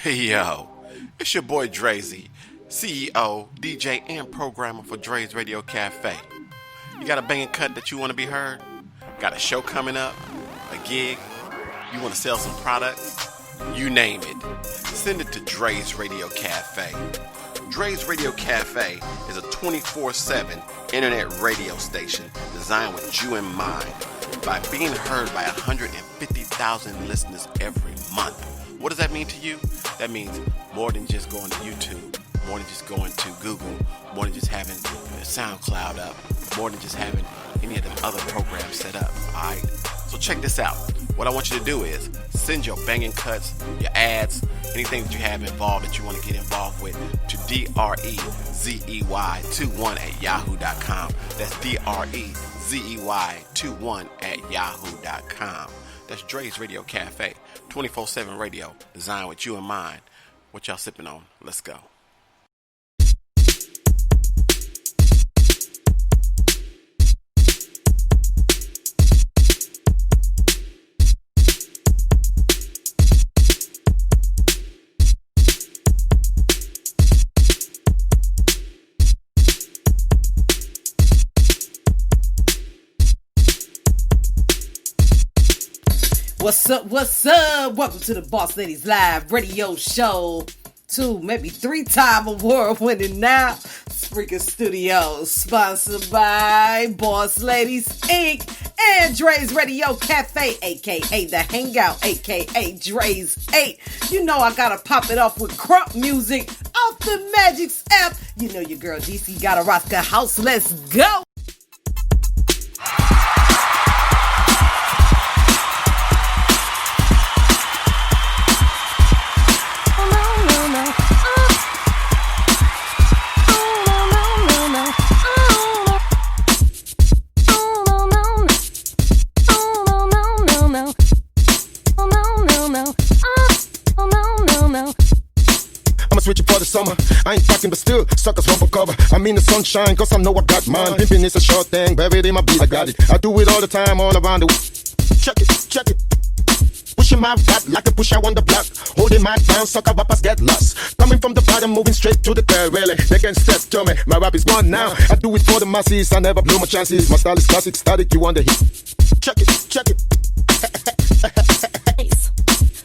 Hey yo, it's your boy Drazy, CEO, DJ, and programmer for Dre's Radio Cafe. You got a banging cut that you want to be heard? Got a show coming up? A gig? You want to sell some products? You name it. Send it to Dre's Radio Cafe. Dre's Radio Cafe is a 24/7 internet radio station designed with you in mind by being heard by 150,000 listeners every month. What does that mean to you? That means more than just going to YouTube, more than just going to Google, more than just having SoundCloud up, more than just having any of them other programs set up, alright? So check this out. What I want you to do is send your banging cuts, your ads, anything that you have involved that you want to get involved with to DREZEY21 That's DREZEY21 That's Dre's Radio Cafe, 24/7 radio, designed with you in mind. What y'all sipping on? Let's go. What's up, what's up? Welcome to the Boss Ladies Live radio show. 2, maybe 3-time award winning now. Spreaker Studios, sponsored by Boss Ladies Inc. and Dre's Radio Cafe, aka The Hangout, aka Dre's 8. You know I gotta pop it off with crunk music off the Magix app. You know your girl DC gotta rock the house. Let's go. Switching for the summer, I ain't fucking but still suckers won't cover. I'm in the sunshine cause I know I got mine. Pimping is a short thing, buried in my beat, I got it. I do it all the time, all around the check it, check it. Pushing my back like a push I on the block. Holding my down, sucker rappers get lost. Coming from the bottom, moving straight to the top, really. They can step to me, my rap is gone now. I do it for the masses, I never blew my chances. My style is classic, static, you want the hit. Check it, check it.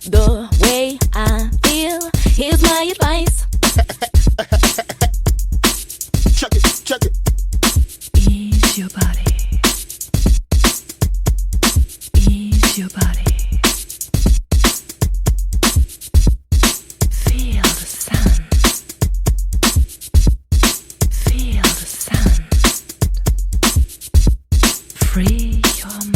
The way I feel, here's my advice. Check it, check it. Ease your body. Ease your body. Feel the sun. Feel the sun. Free your mind.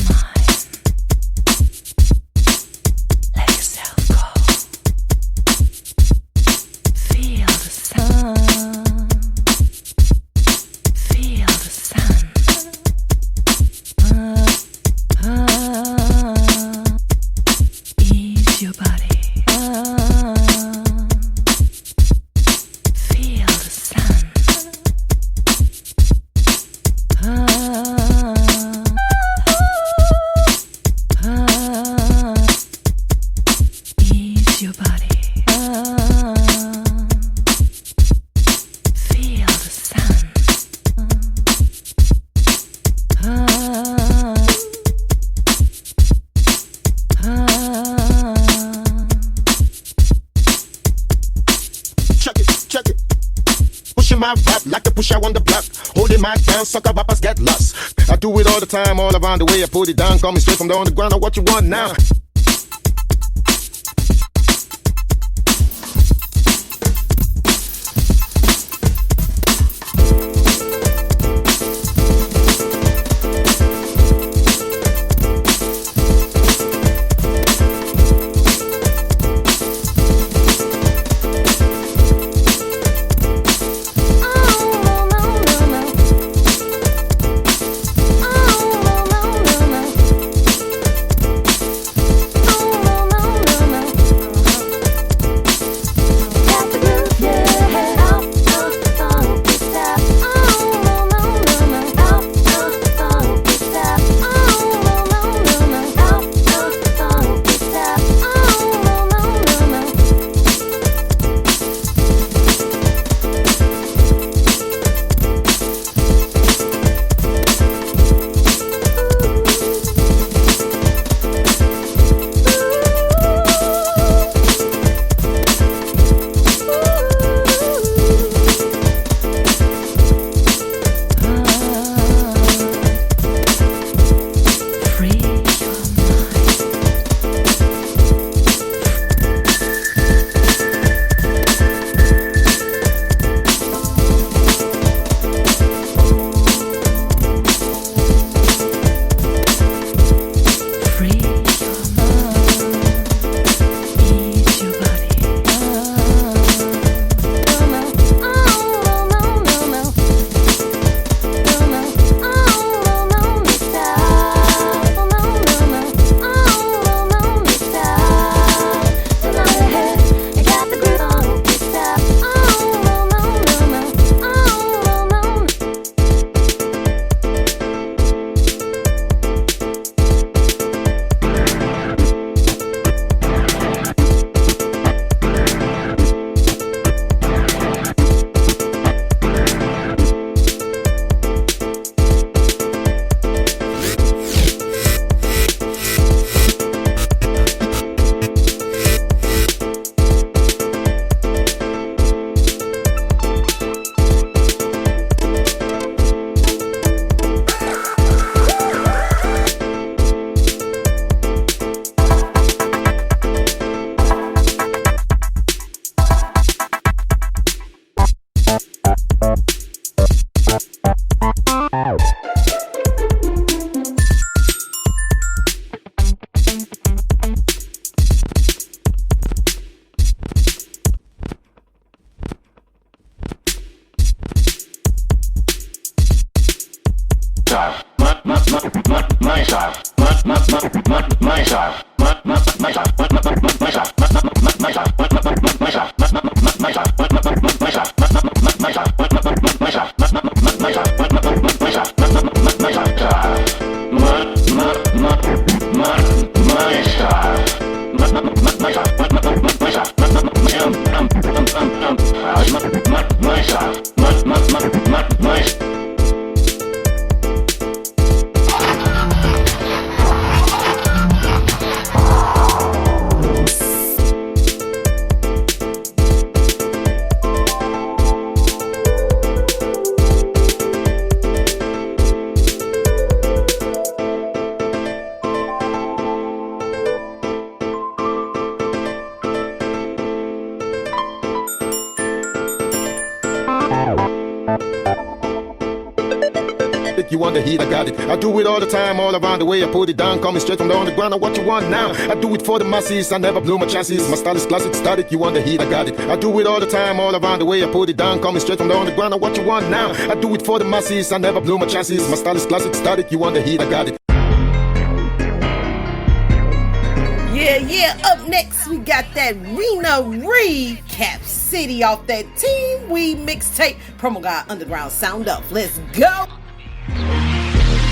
My rap like a push I on the block. Holding my down, sucker rappers get lost. I do it all the time, all around the way. I put it down, coming straight from the underground. What you want now? You want the heat, I got it. I do it all the time, all around the way. I put it down, coming straight from the underground. And what you want now? I do it for the masses. I never blew my chances. My style is classic, static. You want the heat, I got it. I do it all the time, all around the way. I put it down, coming straight from the underground. And what you want now? I do it for the masses. I never blew my chances. My style is classic, static. You want the heat, I got it. Yeah. Up next, we got that Rena Reed, Cap City off that Team We mixtape. Promo Guy Underground Sound Up. Let's go.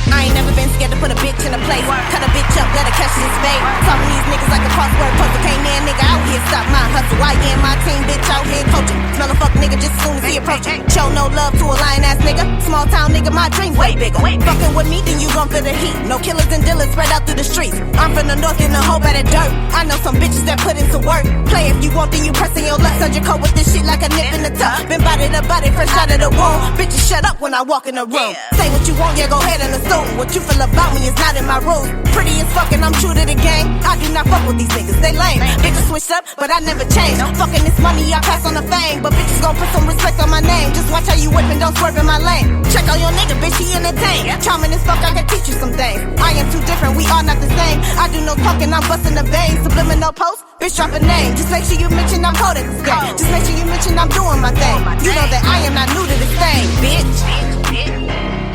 I ain't never been scared to put a bitch in a place. Cut a bitch up, let her catch this bait. Talking these niggas like a crossword puzzle. Can't man nigga out here stop my hustle. I am my team, bitch out here coaching. Smell a fuck nigga just as soon as he approaching. Show no love to a lying ass nigga. Small town nigga, my dreams way bigger. Fucking with me, then you gon' feel the heat. No killers and dealers spread out through the streets. I'm from the north in the whole bed of dirt. I know some bitches that put into work. Play if you want, then you pressing your luck. Surge your coat with this shit like a nip in the tuck. Been body to body, fresh out of the womb. Bitches shut up when I walk in the room. Say what you want, yeah, go ahead and assume. What you feel about me is not in my rules. Pretty as fuck and I'm true to the game. I do not fuck with these niggas, they lame. Bitches switched up, but I never changed. Fucking this money, I pass on the fame. But bitches gon' put some respect on my name. Just watch how you whip and don't swerve in my lane. Check on your nigga, bitch, he entertained. Charming as fuck, I can teach you some things. I am too different, we are not the same. I do no talking, I'm busting the veins. Subliminal post, bitch, drop a name. Just make sure you mention I'm cold at this game. Just make sure you mention I'm doing my thing. You know that I am not new to this thing, bitch.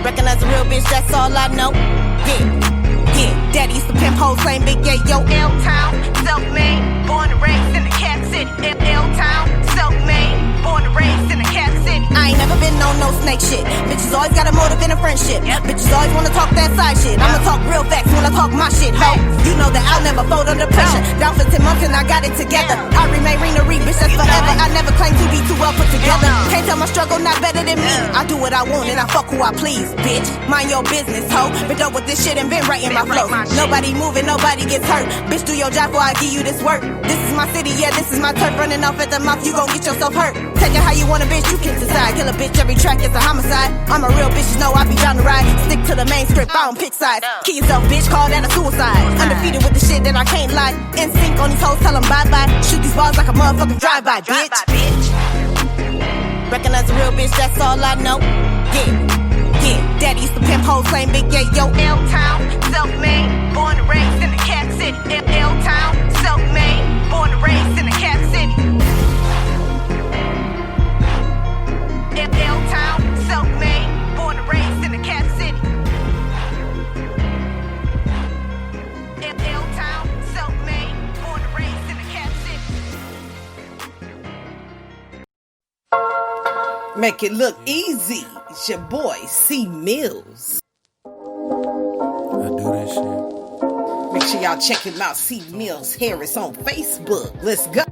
Recognize a real bitch, that's all I know. Yeah. Daddy used to pimp hoes, same big yeah, yo. L-Town, self-made, born and raised in the Cap City. L-Town, self-made, born and raised in the Cap City. I ain't never been on no snake shit. Bitches always got a motive in a friendship. Bitches always wanna talk that side shit. I'ma talk real facts when I talk my shit, ho. You know that I'll never fold under pressure. Down for 10 months and I got it together. I remain Rena Reed, bitch, that's forever. I never claim to be too well put together. Can't tell my struggle not better than me. I do what I want and I fuck who I please, bitch. Mind your business, ho. Been done with this shit and been writing my flow. Nobody moving, nobody gets hurt. Bitch, do your job before I give you this work. This is my city, yeah, this is my turf. Running off at the mouth, you gon' get yourself hurt. Take it how you want a bitch, you can decide. Kill a bitch, every track is a homicide. I'm a real bitch, you know I be down the ride. Stick to the main script, I don't pick sides. Kill yourself, bitch, call that a suicide. Undefeated with the shit that I can't lie. In sync on these hoes, tell them bye-bye. Shoot these balls like a motherfucking drive-by, bitch. Recognize a real bitch, that's all I know. Yeah. Daddy used to pimp hoes, same big yeah, yo. L-Town, self-made, born and raised in the Cap City. L-Town, self-made, born and raised in the Cap City. L-Town, self-made, born and raised in the Cap City. L-Town, self-made, born and raised in the Cap City. Make it look easy. It's your boy, C Mills. I do this shit. Make sure y'all check him out, C Mills Harris on Facebook. Let's go.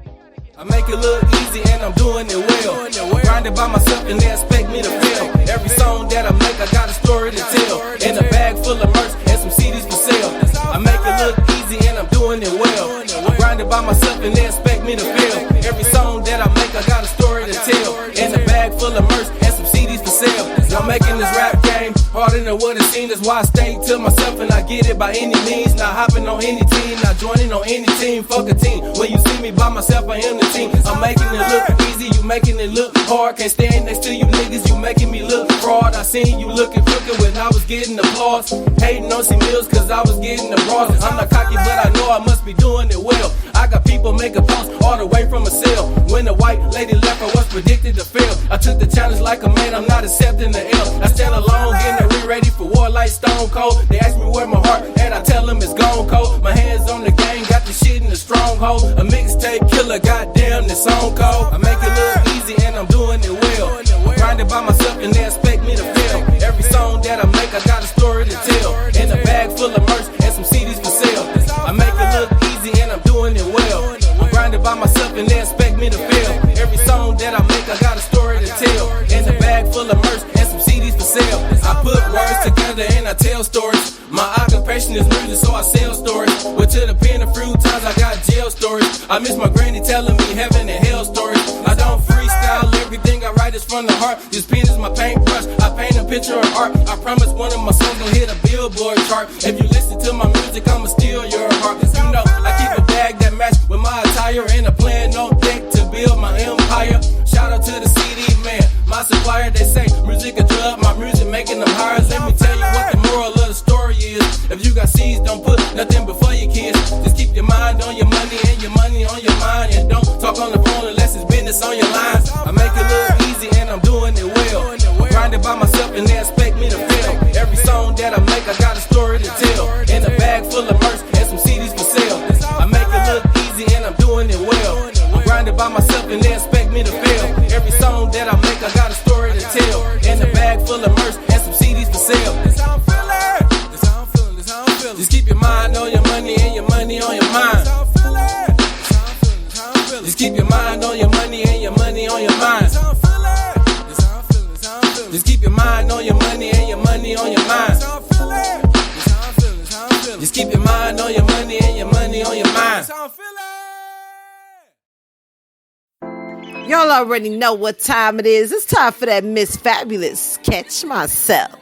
I make it look easy and I'm doing it well. I'm grinding by myself and they expect me to fail. Every song that I make, I got a story to tell. In a bag full of merch and some CDs for sale. I make it look easy and I'm doing it well. I'm grinding by myself and they expect me to fail. Every song that I make, I got a story to tell. In a bag full of merch and some CDs for sale. I'm making this rap game harder than what it seems. That's why I stay to myself and I get it by any means. Not hopping on any team, not joining on any team. Fuck a team. When you see me by myself, I am the team. I'm making it look easy, you making it look hard. Can't stand next to you niggas, you making me look fraud. I seen you looking crooked when I was getting applause. Hating on C Mills cause I was getting the bras. I'm not cocky but I know I must be doing it well. I got people making posts all the way from a cell. When the white lady left, I was predicted to fail. I took the challenge like a man, I'm not accepting the L. I stand alone, getting ready for war like Stone Cold. They ask me where my heart and I tell them it's gone cold. song called I Make It Look Easy and I'm doing it well. I'm grinding by myself and they expect me to fail. Every song that I make, I got a story to tell. In a bag full of merch and some CDs for sale. I make it look easy and I'm doing it well. I'm grinding by myself and they expect me to fail. Every song that I make, I got a story to tell. In a bag full of merch and some CDs for sale. I put words together and I tell stories. My occupation is music, so I sell stories. Went to the pen a few times, I got jail stories. I miss my granny telling me heaven and hell stories. I don't freestyle, everything I write is from the heart. This pen is my paintbrush, I paint a picture of art. I promise one of my songs gon' hit a Billboard chart. If you listen to my music, I'ma steal your heart. You know, I keep a bag that match with my attire and a plan on deck to build my empire. Shout out to the CD man, my supplier. They say music a drug, my music making them hires. Let me tell you what the moral of the story is. If you got seeds, don't put nothing before your kids. Just keep your mind on your money and your money on your mind. And don't talk on the phone unless it's business on your lines. I make it look easy and I'm doing it well. Grinding by myself and they expect me to fail. Every song that I make, I got a story to tell. In a bag full of merch and some CDs for sale. I make it look easy and I'm doing it well. I'm grinding by myself and they expect me to fail. Every song that I make, I got a story to tell. In a bag full of merch and some CDs for sale. Just keep your mind on your money and your money on your mind. Just keep your mind on your money and your money on your mind. Just keep your mind on your money and your money on your mind. Just keep your mind on your money and your money on your mind. Y'all already know what time it is. It's time for that Miss Fabulous Catch Myself.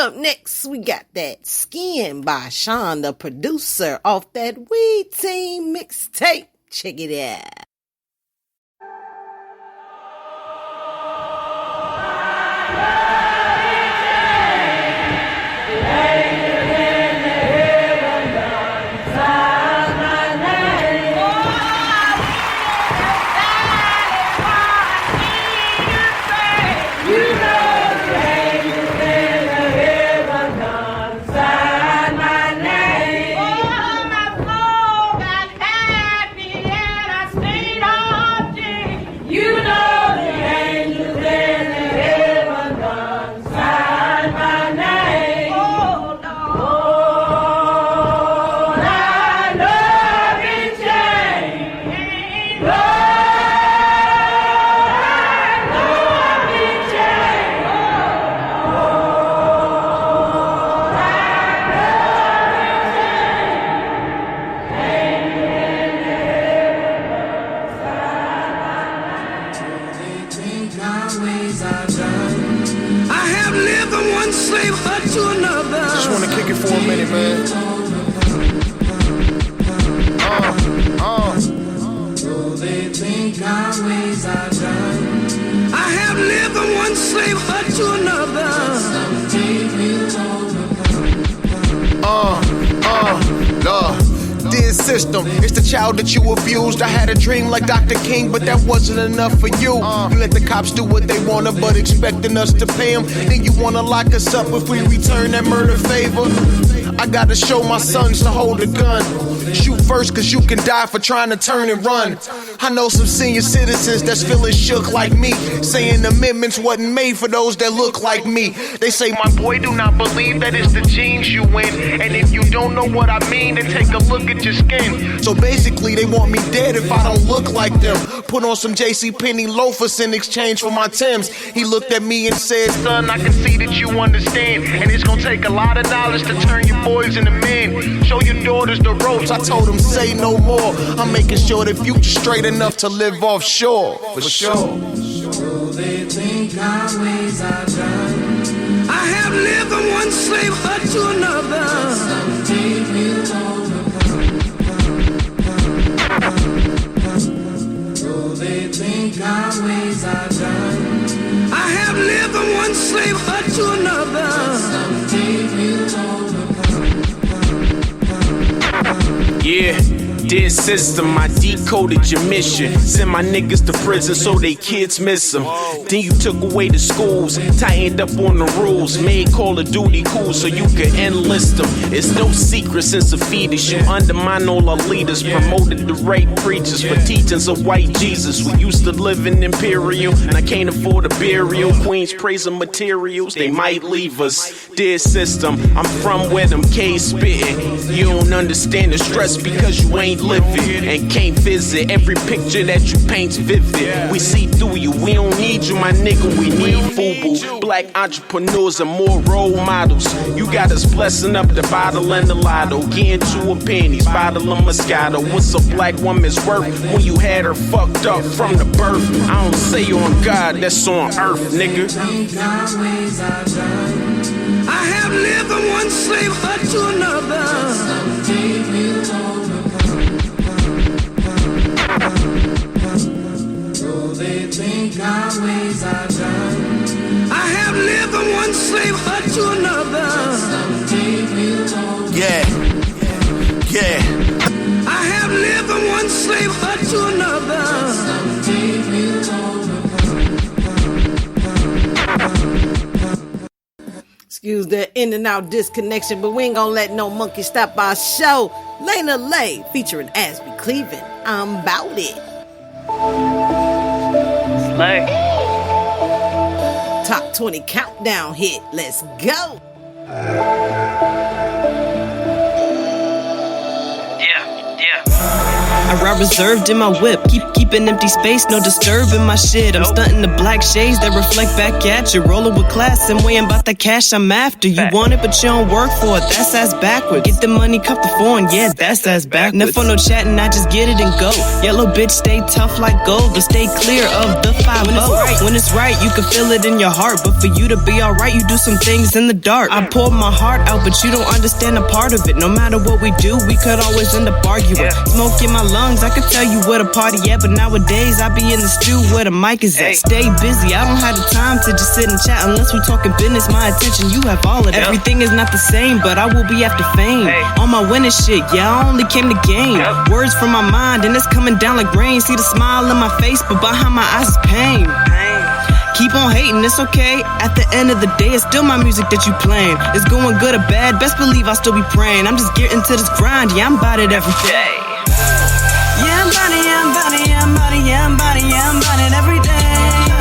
Up next, we got that Skin by Sean, the producer, off that Weed Team mixtape. Check it out. System. It's the child that you abused. I had a dream like Dr. King, but that wasn't enough for you. You let the cops do what they wanna, but expecting us to pay them. Then you wanna lock us up if we return that murder favor. I gotta show my sons to hold a gun. Shoot first, cause you can die for trying to turn and run. I know some senior citizens that's feeling shook like me, saying amendments wasn't made for those that look like me. They say, my boy, do not believe that it's the genes you win. And if you don't know what I mean, then take a look at your skin. So basically, they want me dead if I don't look like them. Put on some JCPenney loafers in exchange for my Timbs. He looked at me and said, son, I can see that you understand. And it's gonna take a lot of knowledge to turn your boys into men. Show your daughters the ropes. I told them, say no more. I'm making sure the future's straight enough to live offshore. For sure. So they think our ways are done. I have lived from one slave hut to another. Someday we'll overcome. So they think our ways are done. I have lived from one slave hut to another. Someday we'll overcome. Yeah. Dear system, I decoded your mission. Send my niggas to prison so they kids miss them. Then you took away the schools, tightened up on the rules, made Call of Duty cool so you could enlist them. It's no secret since a fetus, you undermine all our leaders, promoted the right preachers for teachings of white Jesus. We used to live in Imperial, and I can't afford a burial. Queens praising materials, they might leave us. Dear system, I'm from where them K's spittin'. You don't understand the stress because you ain't living and can't visit. Every picture that you paint's vivid. We see through you, we don't need you, my nigga, we need FUBU. Black entrepreneurs and more role models. You got us blessing up the bottle and the lotto. Get into a panties, bottle of Moscato. What's a black woman's worth when you had her fucked up from the birth? I don't say on God, that's on earth, nigga. I have lived from one slave hut to another. Someday we'll overcome. So they think our ways are done. I have lived from one slave hut to another. Someday we'll overcome. Yeah. I have lived from one slave hut to another. Someday we'll overcome. Excuse the in and out disconnection, but we ain't gonna let no monkey stop our show. Layna Lay featuring Asby Cleveland. I'm 'bout it. Slay. Top 20 countdown hit. Let's go. Yeah. I ride reserved in my whip. Keep an empty space, no disturbing my shit. I'm stunting the black shades that reflect back at you. Rolling with class and weighing about the cash I'm after. You want it, but you don't work for it. That's ass backwards. Get the money, cup the foreign. Yeah, that's ass backwards. Never no chatting, I just get it and go. Yellow bitch, stay tough like gold, but stay clear of the 5-0. When it's right, you can feel it in your heart. But for you to be alright, you do some things in the dark. I pour my heart out, but you don't understand a part of it. No matter what we do, we could always end up arguing. Smoke in my lungs, I could tell you where the party at, but nowadays I be in the stew where the mic is at. Stay busy, I don't have the time to just sit and chat unless we're talking business. My attention, you have all of that. Everything is not the same, but I will be after fame. On my winning shit, yeah, I only came to game. Words from my mind, and it's coming down like rain. See the smile in my face, but behind my eyes is pain. Keep on hating, it's okay. At the end of the day, it's still my music that you playing. It's going good or bad, best believe I'll still be praying. I'm just getting to this grind, yeah, I'm about it every day. Yeah, I'm about it, yeah, I'm about it, yeah, I'm about it, yeah, I'm about it, yeah, I'm about it every day. Yeah,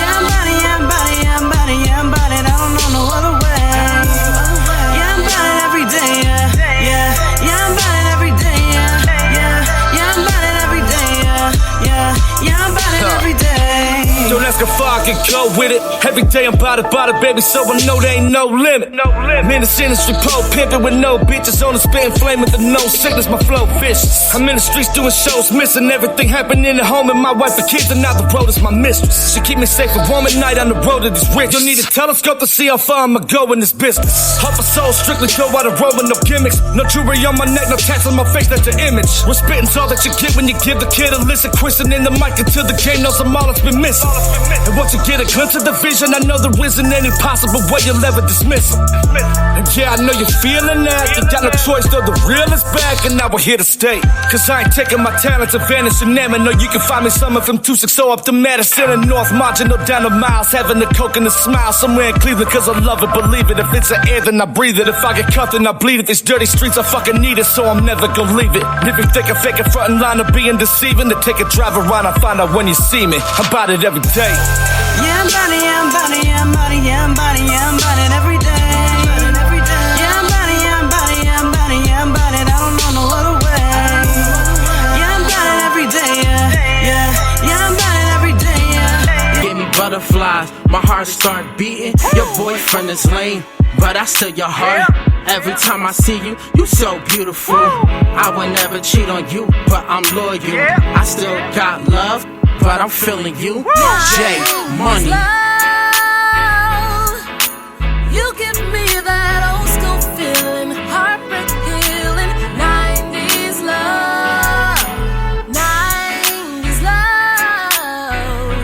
I'm about it, yeah, I'm about it, yeah, I'm about it, yeah, I'm about it, I don't know no other way. Yeah, I'm about it every day, yeah, yeah, yeah, I'm about it every day, yeah, yeah, yeah, I'm about it every day, yeah, yeah, yeah, I'm about it every day. Don't ask how far I can go with it. Every day I'm bout it, baby, so I know there ain't no limit. I'm in this industry, pole pimping with no bitches on the spitting flame with the no sickness, my flow vicious. I'm in the streets doing shows, missing everything happening at home, and my wife and kids, and now the road is my mistress. She keep me safe from warm at night on the road to these rich. You'll need a telescope to see how far I'ma go in this business. Heart and soul, strictly go out the road with no gimmicks. No jewelry on my neck, no tats on my face, that's your image. We're spitting's all that you get when you give the kid a listen. Quizzing in the mic until the game knows I'm all that's been missing. And once you get a glimpse of the vision, I know there isn't any possible way you'll ever dismiss it. And yeah, I know you're feeling that. You got no choice, though the real is back, and now we're here to stay. Cause I ain't taking my talents and vanishing them. I know you can find me somewhere from 260 up to Madison and North Marginal down the miles. Having a coke and a smile somewhere in Cleveland, cause I love it, believe it. If it's an air, then I breathe it. If I get cut, then I bleed it. These dirty streets, I fucking need it, so I'm never gonna leave it. And if you think I'm faking front and line of being deceiving, then take a drive around, I'll find out when you see me. I'm about it every day. Yeah, I'm about it, yeah, I'm about it, yeah, I'm about it, yeah, I'm about it, yeah, I'm about it every day. Yeah, I'm about it, yeah, I'm about it, yeah, I'm about it, yeah, I'm about it, I don't know no other way. Yeah, I'm about it every day, yeah, yeah, yeah, I'm about it every day, yeah. Give me butterflies, my heart start beating. Your boyfriend is lame, but I steal your heart. Every time I see you, you so beautiful. I would never cheat on you, but I'm loyal. I still got love, but I'm feeling you. J Money. You give me that old school feeling, heartbreak healing, 90s love, 90s love.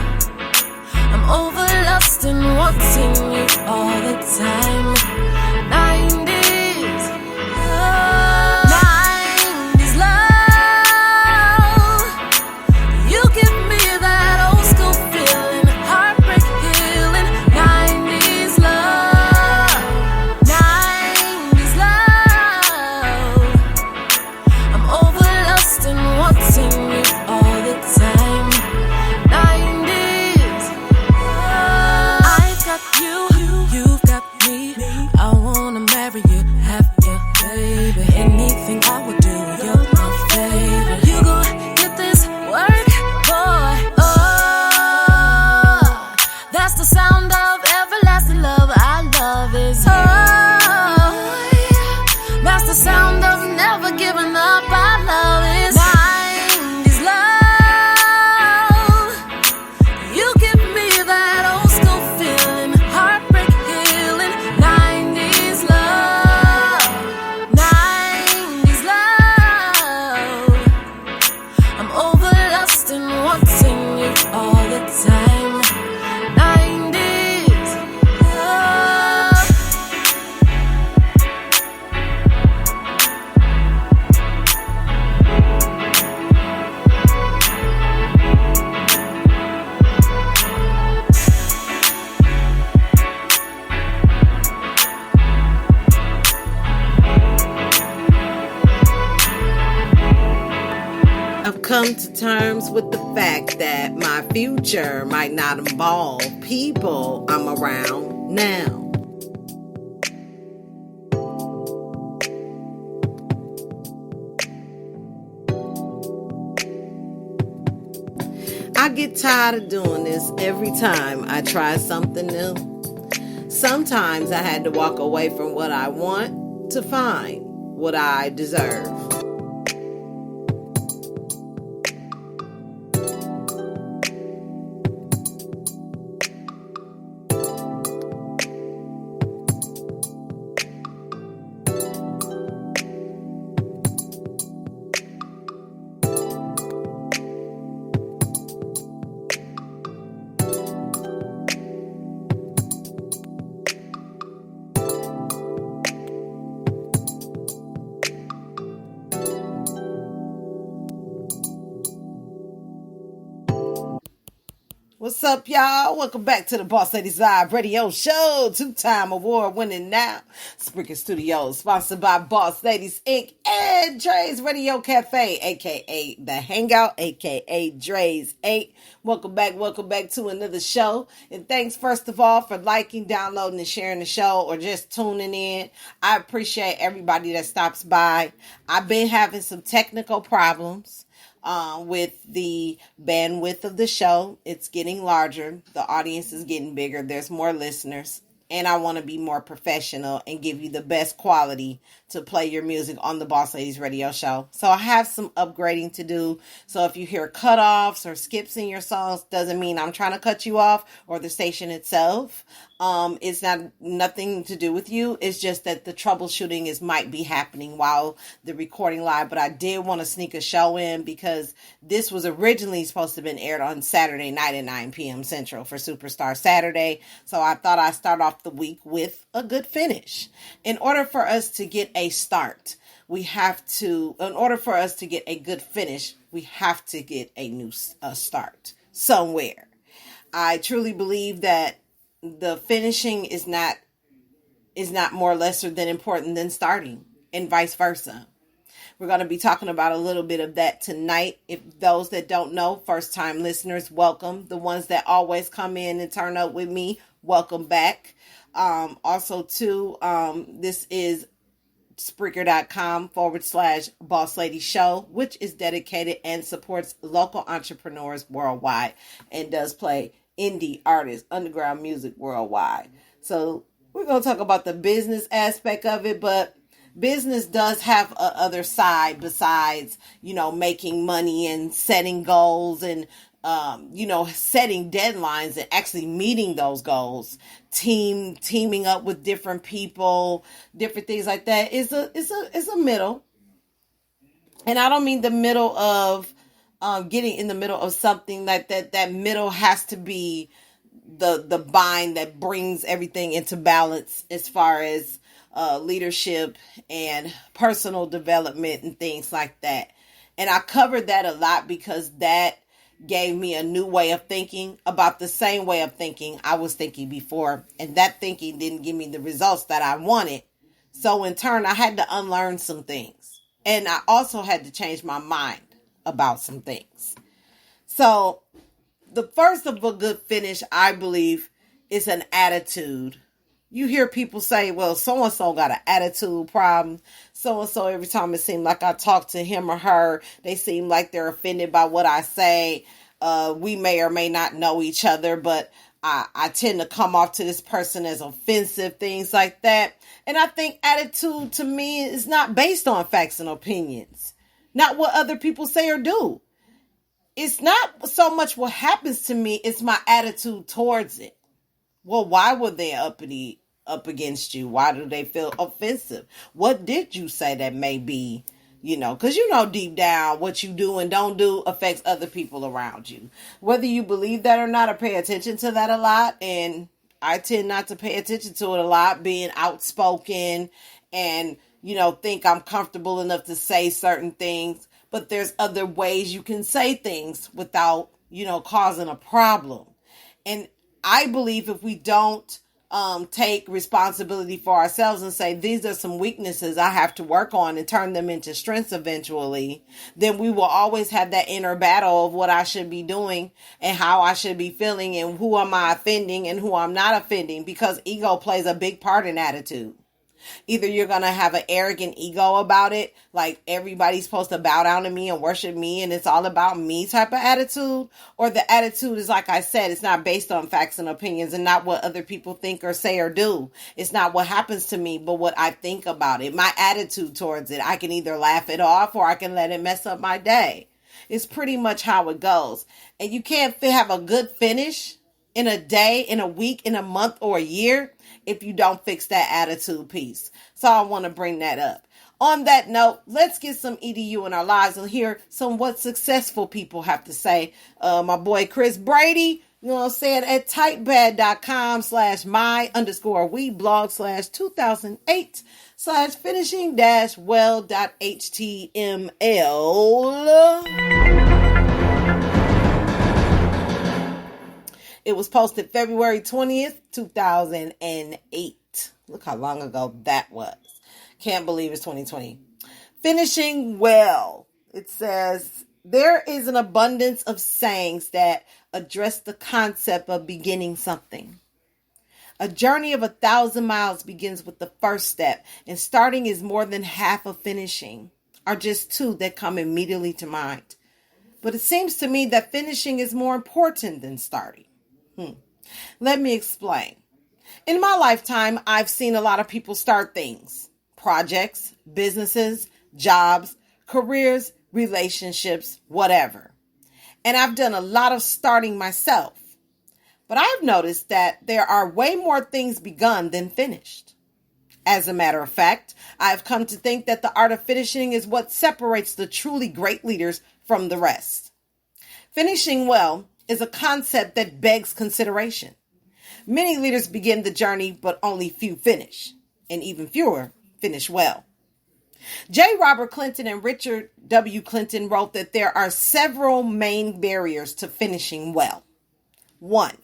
I'm over lust and wanting you all the time. 90s love, 90s love. You give me that old school feeling, heartbreak healing, 90s love, 90s love. I'm over lust and wanting you all the time. 90s love. I've got you, you've got me. I wanna marry you, have you, baby. Anything I would do, you're my favorite. You gon' get this work, boy. Oh, that's the sound of everlasting love. I love is oh, that's the sound of never giving up. I love is 90s love. You give me that old school feeling, heartbreak healing, 90s love, 90s love. I'm over lust and wanting you all the time. 90s love. I've come to terms with the fact that my future might not involve people I'm around now. I get tired of doing this every time I try something new. Sometimes I had to walk away from what I want to find what I deserve. What's up, y'all? Welcome back to the Boss Ladies Live Radio Show. Two-time award-winning now. Spreaker Studios, sponsored by Boss Ladies Inc. and Dre's Radio Cafe, a.k.a. The Hangout, a.k.a. Dre's 8. Welcome back to another show. And thanks, first of all, for liking, downloading, and sharing the show, or just tuning in. I appreciate everybody that stops by. I've been having some technical problems with the bandwidth of the show. It's getting larger. The audience is getting bigger. There's more listeners. And I want to be more professional and give you the best quality to play your music on the Boss Ladies Radio Show. So I have some upgrading to do. So if you hear cutoffs or skips in your songs, doesn't mean I'm trying to cut you off or the station itself. It's nothing to do with you. It's just that the troubleshooting might be happening while the recording live. But I did want to sneak a show in because this was originally supposed to have been aired on Saturday night at 9 p.m. Central for Superstar Saturday. So I thought I'd start off the week with a good finish. In order for us to get a start, in order for us to get a good finish, we have to get a new start somewhere. I truly believe that the finishing is not more lesser than important than starting, and vice versa. We're going to be talking about a little bit of that tonight. If those that don't know, first time listeners, welcome. The ones that always come in and turn up with me, welcome back. Also too, this is Spreaker.com/Boss Lady Show, which is dedicated and supports local entrepreneurs worldwide and does play indie artists, underground music worldwide. So we're going to talk about the business aspect of it, but business does have a other side besides, making money and setting goals and, setting deadlines and actually meeting those goals. Teaming up with different people, different things like that is a middle. And I don't mean the middle of getting in the middle of something like that. That middle has to be the bind that brings everything into balance as far as leadership and personal development and things like that. And I covered that a lot because that gave me a new way of thinking about the same way of thinking I was thinking before. And that thinking didn't give me the results that I wanted. So in turn, I had to unlearn some things. And I also had to change my mind about some things. So the first of a good finish, I believe, is an attitude. You hear people say, well, so-and-so got an attitude problem. So-and-so, every time it seems like I talk to him or her, they seem like they're offended by what I say. We may or may not know each other, but I tend to come off to this person as offensive, things like that. And I think attitude to me is not based on facts and opinions. Not what other people say or do. It's not so much what happens to me, it's my attitude towards it. Well, why were they up against you? Why do they feel offensive? What did you say that may be, because deep down what you do and don't do affects other people around you. Whether you believe that or not, or pay attention to that a lot. And I tend not to pay attention to it a lot, being outspoken and, think I'm comfortable enough to say certain things. But there's other ways you can say things without, causing a problem. And I believe if we don't take responsibility for ourselves and say, these are some weaknesses I have to work on and turn them into strengths eventually, then we will always have that inner battle of what I should be doing and how I should be feeling and who am I offending and who I'm not offending, because ego plays a big part in attitude. Either you're going to have an arrogant ego about it, like everybody's supposed to bow down to me and worship me and it's all about me type of attitude, or the attitude is, like I said, it's not based on facts and opinions and not what other people think or say or do. It's not what happens to me, but what I think about it, my attitude towards it. I can either laugh it off or I can let it mess up my day. It's pretty much how it goes. And you can't have a good finish in a day, in a week, in a month, or a year if you don't fix that attitude piece. So I want to bring that up. On that note, let's get some EDU in our lives and hear some what successful people have to say. My boy Chris Brady, you know what I'm saying, at typepad.com/my_we_blog/2008/well.html. It was posted February 20th, 2008. Look how long ago that was. Can't believe it's 2020. Finishing well. It says, there is an abundance of sayings that address the concept of beginning something. A journey of 1,000 miles begins with the first step, and starting is more than half of finishing, are just two that come immediately to mind. But it seems to me that finishing is more important than starting. Let me explain. In my lifetime, I've seen a lot of people start things, projects, businesses, jobs, careers, relationships, whatever. And I've done a lot of starting myself. But I've noticed that there are way more things begun than finished. As a matter of fact, I've come to think that the art of finishing is what separates the truly great leaders from the rest. Finishing well is a concept that begs consideration. Many leaders begin the journey, but only few finish, and even fewer finish well. J. Robert Clinton and Richard W. Clinton wrote that there are several main barriers to finishing well. 1.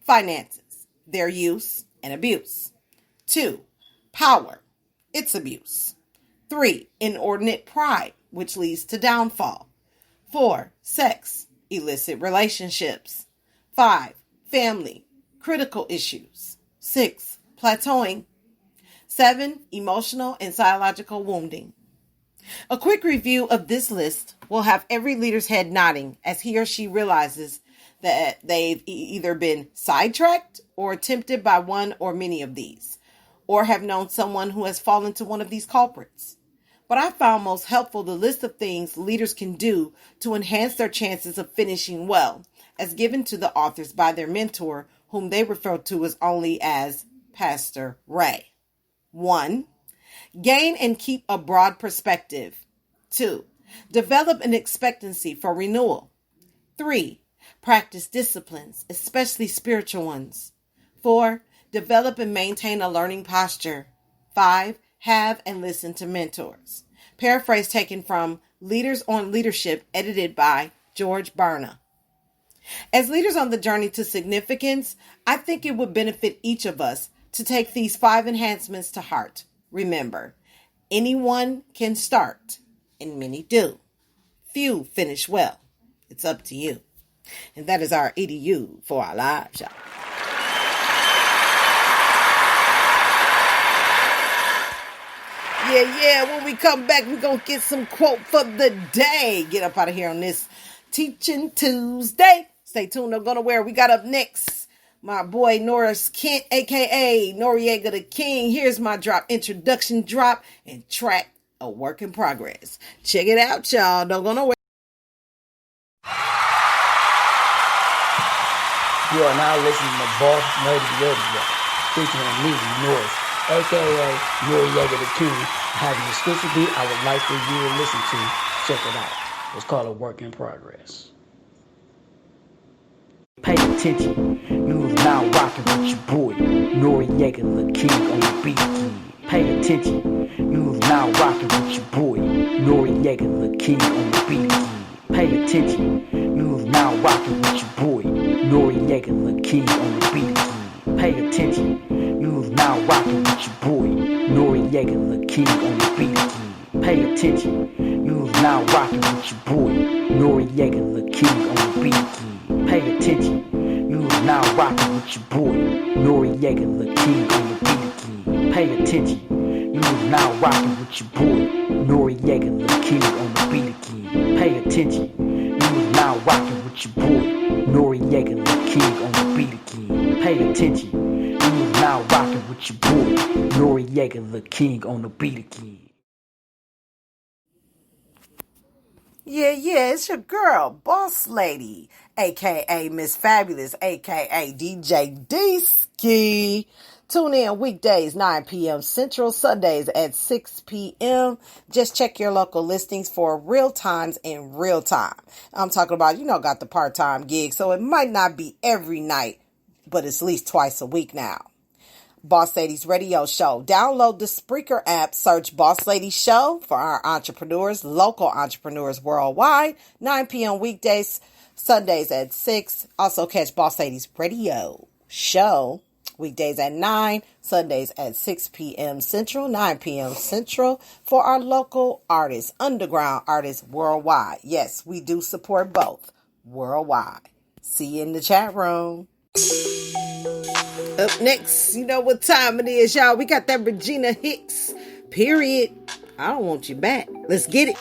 Finances, their use and abuse. 2. Power, its abuse. 3. Inordinate pride, which leads to downfall. 4. Sex, illicit relationships. 5. Family, critical issues. 6. Plateauing. 7. Emotional and psychological wounding. A quick review of this list will have every leader's head nodding as he or she realizes that they've either been sidetracked or tempted by one or many of these, or have known someone who has fallen to one of these culprits. But I found most helpful the list of things leaders can do to enhance their chances of finishing well, as given to the authors by their mentor, whom they refer to only as Pastor Ray. 1. Gain and keep a broad perspective. 2. Develop an expectancy for renewal. 3. Practice disciplines, especially spiritual ones. 4. Develop and maintain a learning posture. 5. Have and listen to mentors. Paraphrase taken from Leaders on Leadership, edited by George Barna. As leaders on the journey to significance, I think it would benefit each of us to take these 5 enhancements to heart. Remember, anyone can start, and many do. Few finish well. It's up to you. And that is our EDU for our live show. Yeah, when we come back, we're going to get some quote for the day. Get up out of here on this Teaching Tuesday. Stay tuned, don't go nowhere. We got up next my boy Norris Kent, a.k.a. Noriega the King. Here's my introduction drop, and track A Work in Progress. Check it out, y'all. Don't go nowhere. You are now listening to Boss Nerdy Radio, featuring me, Norris, a.k.a. Noriega the King, having an exclusive beat I would like for you to listen to. Check it out. It's called A Work in Progress. Pay attention, you is now rocking with your boy, Noriega the King on the beat. Pay attention, you is now rocking with your boy, Noriega the King on the beat. Pay attention, you is now rocking with your boy, Noriega the King on the beat. Pay attention, you is now rocking with your boy, Noriega the King on the beat. Pay attention, you is now rocking with your boy, Noriega the King on the beat. Pay attention, you is now rocking with your boy, Noriega the King on the beat. Pay attention, You is now rocking with your boy, Noriega the King on the beat again. Pay attention. You is now rocking with your boy, Noriega the King on the beat again. Pay attention. You is now rocking with your boy, Noriega the King on the beat again. Yeah, it's your girl, Boss Lady, aka Miss Fabulous, aka DJ D-Ski. Tune in weekdays, 9 p.m. Central, Sundays at 6 p.m. Just check your local listings for real times in real time. I'm talking about, got the part-time gig, so it might not be every night, but it's at least twice a week now. Boss Ladies Radio Show. Download the Spreaker app, search Boss Lady Show for our entrepreneurs, local entrepreneurs worldwide. 9 p.m. weekdays, Sundays at 6. Also catch Boss Ladies Radio Show weekdays at 9, Sundays at 6 p.m. Central, 9 p.m. Central for our local artists, underground artists worldwide. Yes, we do support both worldwide. See you in the chat room. Up next, you know what time it is, y'all. We got that Regina Hicks, period. I don't want you back. Let's get it.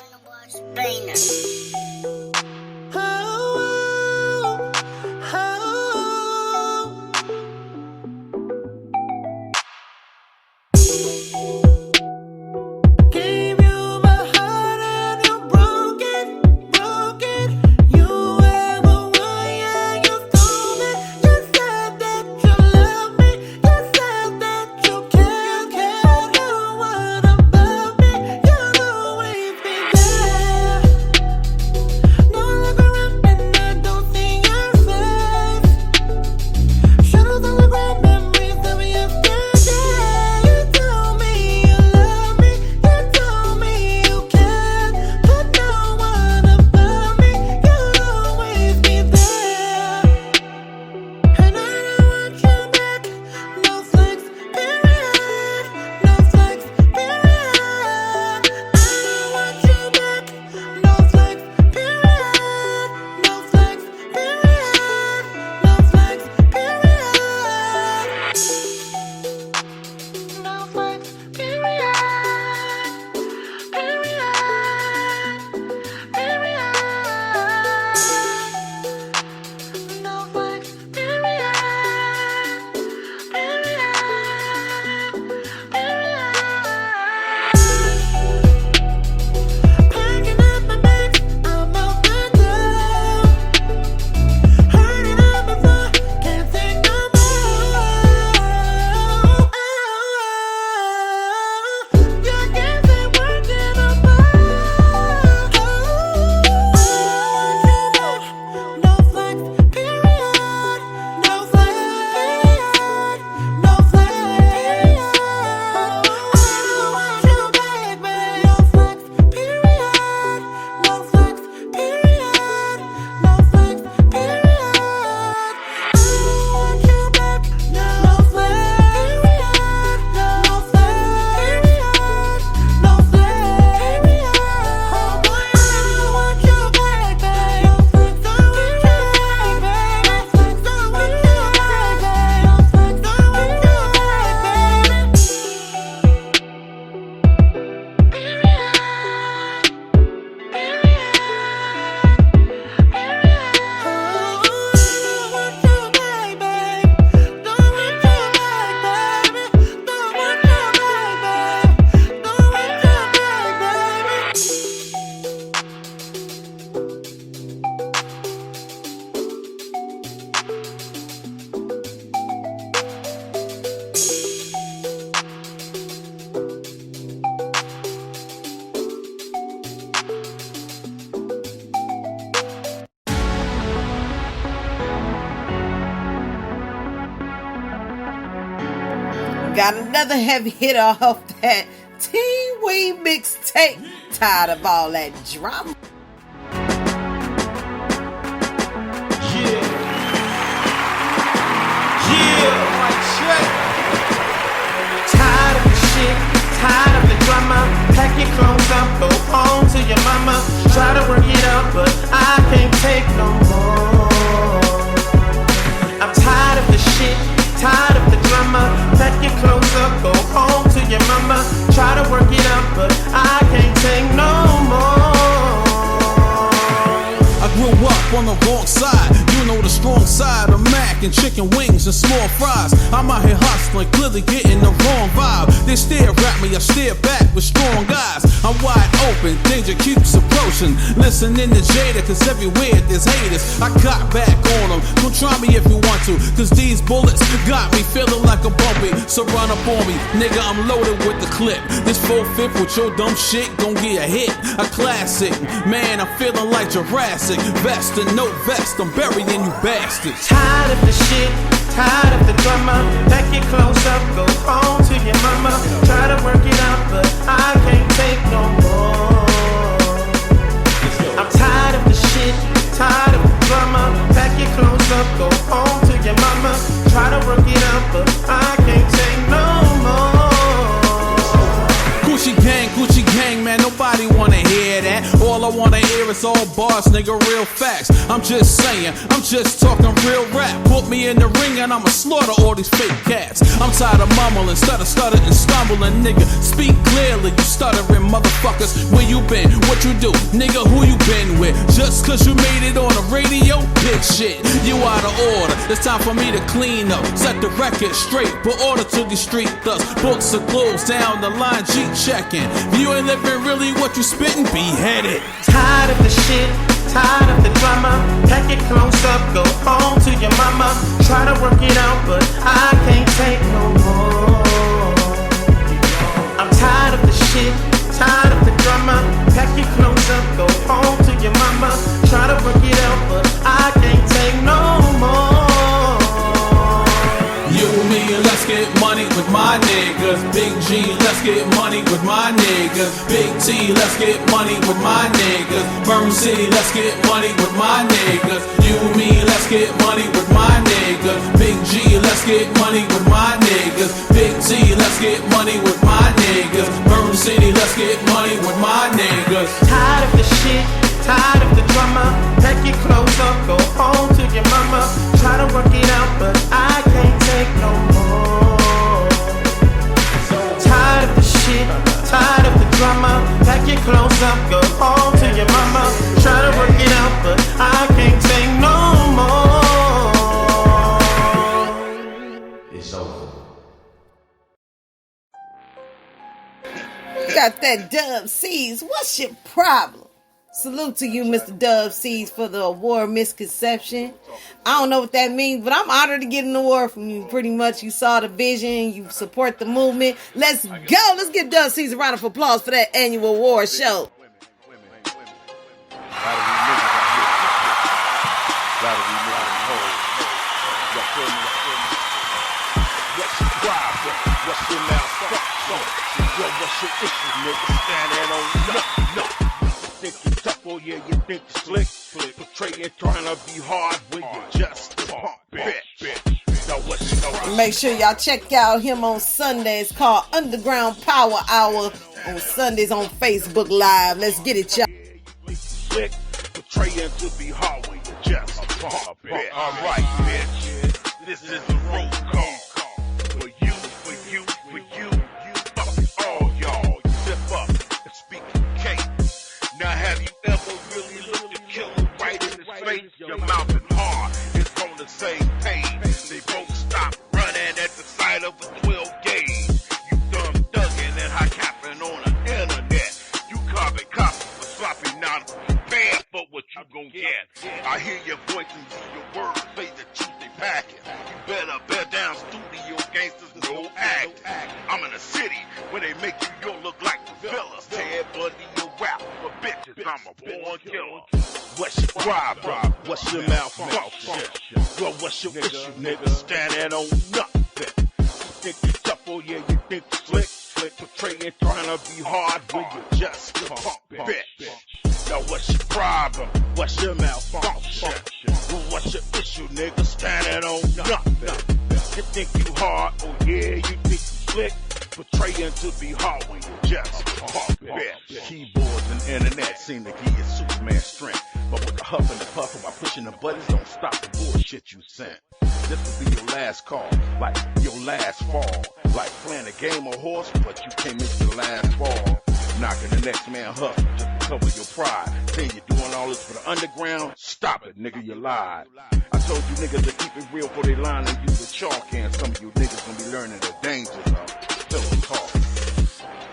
Got another heavy hitter off that Teen-Wee mixtape. Tired of all that drama. Tired of the shit, tired of the drama. Pack your clothes up, go home to your mama. Try to work it out, but I can't take no more. I'm tired of the shit, tired of the drama. Pack your clothes up, go home to your mama. Try alongside a Mac and chicken wings and small fries. I'm out here hustling, clearly getting the wrong vibe. They stare at me, I stare back with strong eyes. I'm wide open, danger keeps approaching. Listening to Jada, cause everywhere there's haters. I got back on them, don't try me if you want to, cause these bullets got me feeling like a bumpy. So run up on me, nigga, I'm loaded with the clip. This 4/5 with your dumb shit gon' get a hit, a classic. Man, I'm feeling like Jurassic. Vest and no vest, I'm burying you bastards. Tired of the shit, tired of the drama. Pack it close up, go home to your mama. Try to work it out, but I can't take no more. I'm tired of the shit, tired of the drama. Pack it close up, go home to your mama. Try to work it out, but I can't take no more. Gucci gang, man, nobody wanna hear that. All I wanna hear is all bars, nigga, real facts. I'm just saying, I'm just talking real rap. Put me in the ring and I'ma slaughter all these fake cats. I'm tired of mumbling, stutter and stumbling, nigga. Speak clearly, you stuttering motherfuckers. Where you been? What you do? Nigga, who you been with? Just cause you made it on the radio? Big shit, you out of order. It's time for me to clean up, set the record straight, put order to the street thugs. Books are closed down the line, G checking. If you ain't living really what you spitting, beheaded. Tired of the shit, tired of the drama. Pack it close up, go home to your mama. Try to work it out, but I can't take no more. I'm tired of the shit, tired of the drama. Pack it close up, go home to your mama. Try to work it out, but I can't take no more. You and me, let's get money with my niggas. Big G, let's get money with my niggas. Big T, let's get money with my niggas. Burn City, let's get money with my niggas. You and me, let's get money with my niggas. Big G, let's get money with my niggas. Big T, let's get money with my niggas. Burn City, let's get money with my niggas. Tired of the shit, tired of the drama. Pack it close up, go home to your mama. Try to work it out, but I can't take no more. Tired of the shit, tired of the drama. Pack it close up, go home to your mama. Try to work it out, but I can't take no more. It's over. You got that Dub C's. What's your problem? Salute to you, Mr. Dub C's, for the award misconception. I don't know what that means, but I'm honored to get an award from you. Pretty much, you saw the vision, you support the movement. Let's go. Let's give Dub C's a round of applause for that annual award show. What's your malfunction? What's your issue, nigga? Standing on no. Think you tough, oh yeah, you think you slick. Portraying trying to be hard when you just a punk bitch. Now what's your problem? Make sure y'all check out him on Sundays, called Underground Power Hour on Sundays on Facebook Live. Let's get it, y'all. Slick, portraying to be hard when you just a punk bitch. Alright, bitch. This is the roll call. For you, fuck all y'all. You step up and speak in case. Now have you ever really looked a killer right in his face? Your mouth is hard, it's on the same page. They both stop running at the sight of a 12 gauge. You dumb thuggin' and high capping on the internet. You carbon copy for sloppy, not prepared for what you gon' get. I hear your voice and see your words, say the truth they packing. You better bear down, studio gangsters, no act. I'm in a city where they make you look like the fellas. Ted Bundy, you rap for bitches, I'm a born killer. What's your problem? What's your malfunction? Well, what's your issue, nigga? Standing on nothing. Think you tough, oh yeah, you think you slick. Portraying trying to be hard when you just a punk bitch. Now what's your problem? What's your malfunction? Well, what's your issue, nigga? Standing on nothing. You think you hard, oh yeah, you think you slick. Portraying to be hard when you just a punk bitch. Keyboards and internet seem to give you Superman strength. But with the huff and the puff while pushing the buttons, don't stop the bullshit you sent. This will be your last call, like your last fall. Like playing a game of horse, but you came into the last ball. Knocking the next man huff, just cover your pride. Say you're doing all this for the underground, stop it, nigga, you lied. I told you niggas to keep it real for they line and use a chalk can. Some of you niggas gonna be learning the dangers of filling coffee.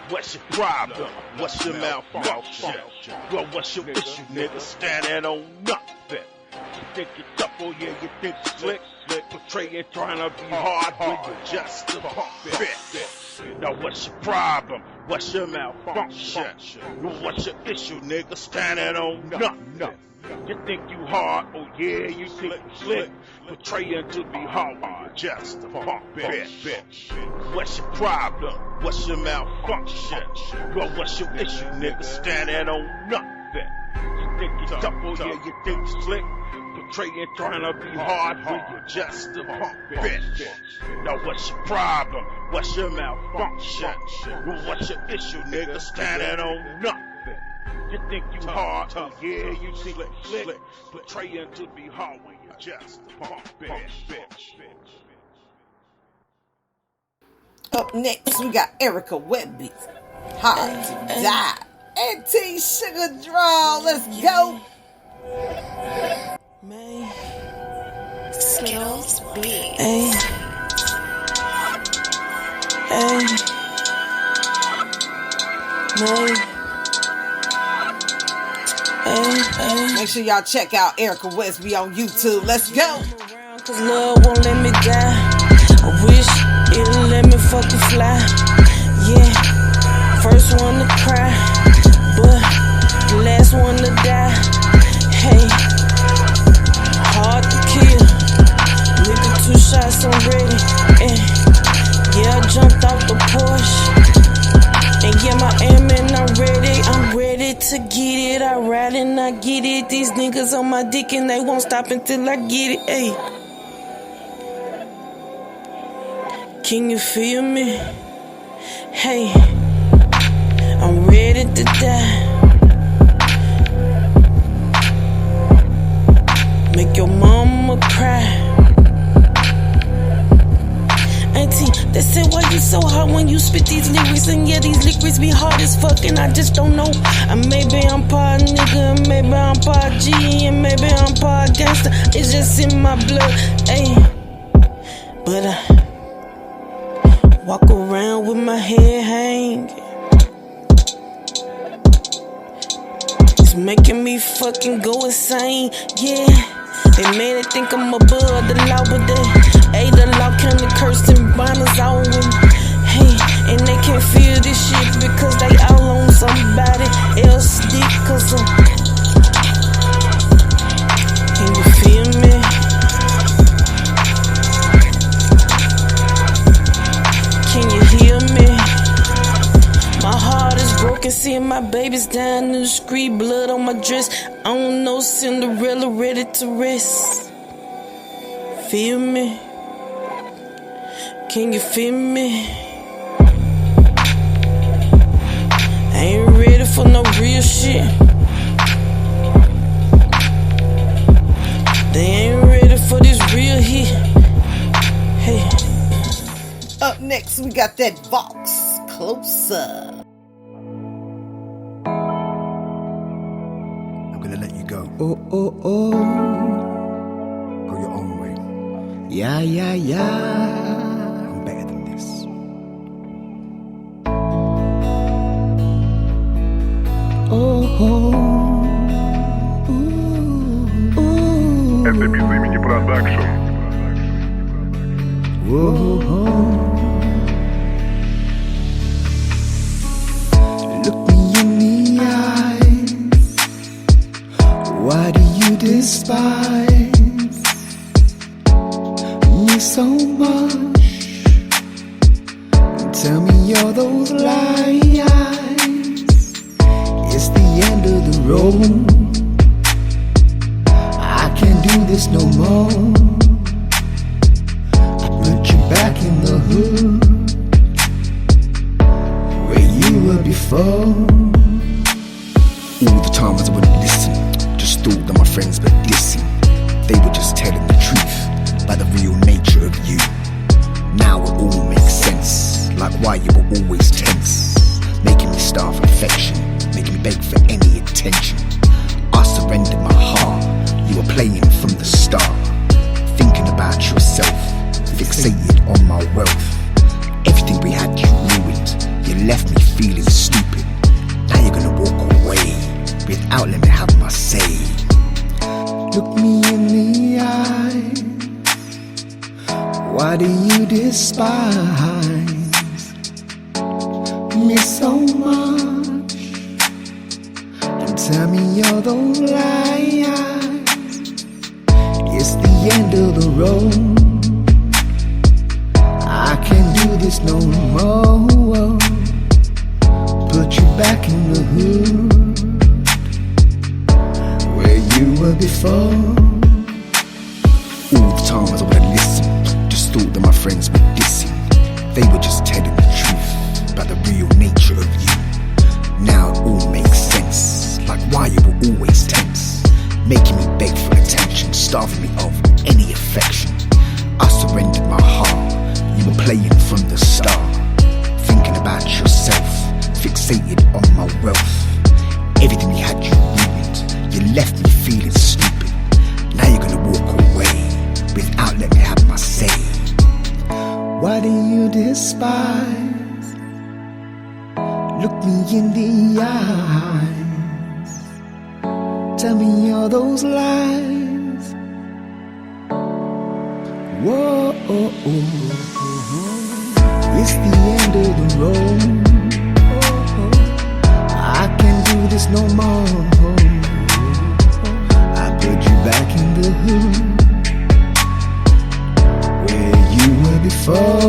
What's your problem? What's your malfunction? Well, what's your issue, nigga? Standing on nothing. You think you're tough, oh yeah, you think you're slick. Portraying trying to be hard when you're just a bitch. Now what's your problem? What's your malfunction? Well, what's your issue, nigga? Standing on nothing. You think you hard, oh yeah, you think you slick. Portraying to be hard when you're just a punk bitch. What's your problem? What's your malfunction? Well, what's your issue, nigga? Standing on nothing. You think you tough, oh yeah, you think you slick. Portraying trying to be hard when you're just a punk bitch. Now what's your problem? What's your malfunction? Well, what's your issue, nigga? Standing on nothing. You think you hard, oh yeah, you think you slick. Portraying to be hard when you're just a punk bitch. Up next, we got Erica Webby. Hard to Die. And T Sugar Draw. Let's go. Man, Skittles B. Hey. Hey. Man. Hey. Make sure y'all check out Erica Westby on YouTube. Let's go. Cause love won't let me die. I wish it'll let me fucking fly. Yeah. First one to cry, but the last one to die. Hey. Hard to kill. Nigga, 2 shots, I'm ready. Yeah, I jumped off the Porsche. And yeah, my aim and I'm ready. I'm ready to get it. I ride and I get it. These niggas on my dick and they won't stop until I get it. Ay. Can you feel me? Hey, I'm ready to die. Make your mama cry. Auntie, they say why you so hard when you spit these lyrics. And yeah, these lyrics be hard as fuck and I just don't know. Maybe I'm part nigga, maybe I'm part G, and maybe I'm part gangster. It's just in my blood, ayy. But I walk around with my head hanging. It's making me fucking go insane, yeah. They made it think I'm above the law, but the law kinda cursed and binders all in. Hey, and they can't feel this shit because they all on somebody else dick. Cause can you feel me? Can you hear me? My heart is broken, seeing my babies down in the street, blood on my dress. I don't know, Cinderella ready to rest. Feel me? Can you feel me? I ain't ready for no real shit. They ain't ready for this real hit. Hey. Up next, we got that Vox Closer. Oh, oh, oh. Go your own way. Yeah, yeah, yeah. I'm better than this. Oh, oh. Ooh, ooh. Это без имени продакшн. Oh, oh. Look me in the eyes. Why do you despise me so much? Tell me all those lies. It's the end of the road. I can't do this no more. I put you back in the hood where you were before. All the times I wouldn't listen, just thought that my friends were dissing. They were just telling the truth by the real nature of you. Now it all makes sense, like why you were always tense, making me starve affection, making me beg for any attention. I surrendered my heart. You were playing from the start. Thinking about yourself, fixated on my wealth. Everything we had you ruined. You left me feeling stupid. Now you're gonna walk away without letting me have my say. Look me in the eye. Why do you despise me so much? And tell me you're those lies. It's the end of the road. I can't do this no more. Put you back in the hood where you were before. All the times I would've listened, just thought that my friends were dissing. They were just telling the truth about the real nature of you. Now it all makes sense, like why you were always tense, making me beg for attention, starving me of any affection. I surrendered my heart. You were playing from the start, thinking about yourself, fixated on my wealth. Everything we had you ruined. You left me feeling stupid. Now you're gonna walk away without letting me have my say. Why do you despise? Look me in the eyes. Tell me all those lies. Whoa, oh, oh. It's the end of the road. I can't do this no more. I put you back in the hood where you were before.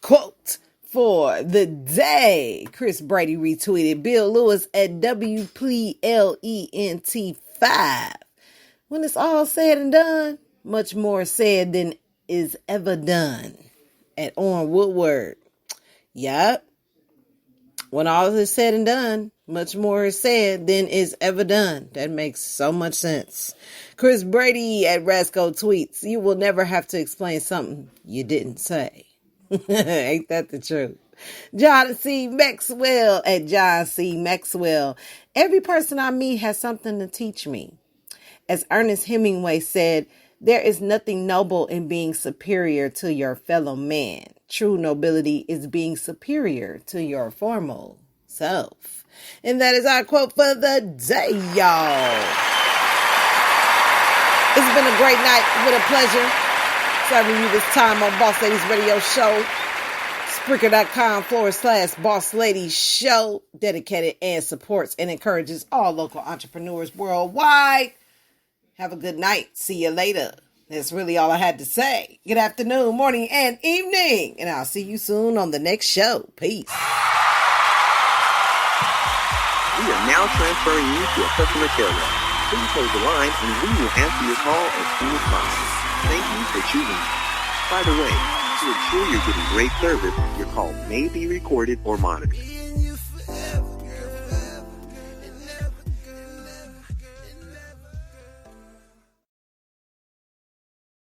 Quote for the day. Chris Brady retweeted Bill Lewis at WPLENT5. When it's all said and done, much more said than is ever done. At Orrin Woodward. Yup. When all is said and done, much more is said than is ever done. That makes so much sense. Chris Brady at Rasco tweets, you will never have to explain something you didn't say. Ain't that the truth? John C. Maxwell at John C. Maxwell. Every person I meet has something to teach me. As Ernest Hemingway said, there is nothing noble in being superior to your fellow man. True nobility is being superior to your formal self. And that is our quote for the day, y'all. It's been a great night. What a pleasure serving you this time on Boss Ladies Radio Show. Spreaker.com/Boss Ladies Show. Dedicated and supports and encourages all local entrepreneurs worldwide. Have a good night. See you later. That's really all I had to say. Good afternoon, morning, and evening. And I'll see you soon on the next show. Peace. We are now transferring you to a customer care line. Please hold the line and we will answer your call as soon as possible. Thank you for choosing us. By the way, to ensure you're getting great service, your call may be recorded or monitored.